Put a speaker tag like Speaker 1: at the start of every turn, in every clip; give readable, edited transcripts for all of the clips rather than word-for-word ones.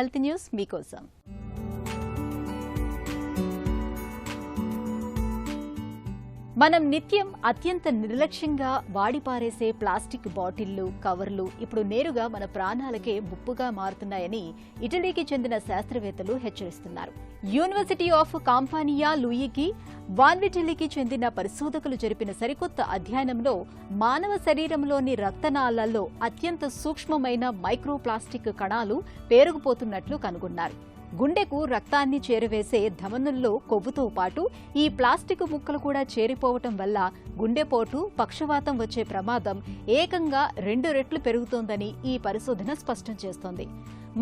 Speaker 1: Health news మీకోసం. మనం నిత్యం అత్యంత నిర్లక్ష్యంగా వాడిపారేసే ప్లాస్టిక్ బాటిళ్లు, కవర్లు ఇప్పుడు నేరుగా మన ప్రాణాలకే ముప్పుగా మారుతున్నాయని ఇటలీకి చెందిన శాస్త్రవేత్తలు హెచ్చరిస్తున్నారు. యూనివర్సిటీ ఆఫ్ కాంపానియా లూయికి, వాన్విటిల్లీకి చెందిన పరిశోధకులు జరిపిన సరికొత్త అధ్యయనంలో మానవ శరీరంలోని రక్తనాళాల్లో అత్యంత సూక్ష్మమైన మైక్రోప్లాస్టిక్ కణాలు పేరుకుపోతున్నట్లు కనుగొన్నారు. గుండెకు రక్తాన్ని చేరవేసే ధమనుల్లో కొవ్వుతో పాటు ఈ ప్లాస్టిక్ ముక్కలు కూడా చేరిపోవటం వల్ల గుండెపోటు, పక్షవాతం వచ్చే ప్రమాదం ఏకంగా 2 రెట్లు పెరుగుతోందని ఈ పరిశోధన స్పష్టం చేస్తోంది.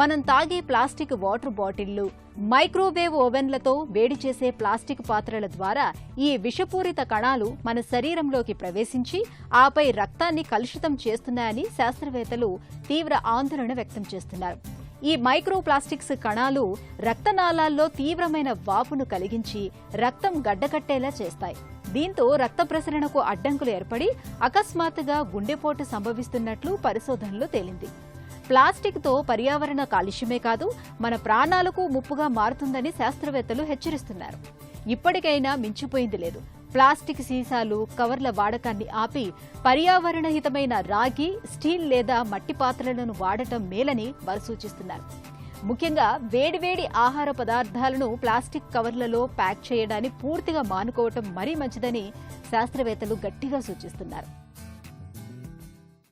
Speaker 1: మనం తాగే ప్లాస్టిక్ వాటర్ బాటిళ్లు, మైక్రోవేవ్ ఓవెన్లతో వేడి చేసే ప్లాస్టిక్ పాత్రల ద్వారా ఈ విషపూరిత కణాలు మన శరీరంలోకి ప్రవేశించి ఆపై రక్తాన్ని కలుషితం చేస్తున్నాయని శాస్త్రవేత్తలు తీవ్ర ఆందోళన వ్యక్తం చేస్తున్నారు. ఈ మైక్రోప్లాస్టిక్స్ కణాలు రక్తనాళాల్లో తీవ్రమైన వాపును కలిగించి రక్తం గడ్డకట్టేలా చేస్తాయి. దీంతో రక్త ప్రసరణకు అడ్డంకులు ఏర్పడి అకస్మాత్తుగా గుండెపోటు సంభవిస్తున్నట్లు పరిశోధనలో తేలింది. ప్లాస్టిక్తో పర్యావరణ కాలుష్యమే కాదు, మన ప్రాణాలకు ముప్పుగా మారుతుందని శాస్త్రవేత్తలు హెచ్చరిస్తున్నారు. ఇప్పటికైనా మించిపోయింది లేదు. ప్లాస్టిక్ సీసాలు, కవర్ల వాడకాన్ని ఆపి పర్యావరణహితమైన రాగి, స్టీల్ లేదా మట్టి పాత్రలను వాడటం మేలని వారు సూచిస్తున్నారు. ముఖ్యంగా వేడివేడి ఆహార పదార్థాలను ప్లాస్టిక్ కవర్లలో ప్యాక్ చేయడాన్ని పూర్తిగా మానుకోవటం మరీ మంచిదని శాస్త్రవేత్తలు గట్టిగా సూచిస్తున్నారు.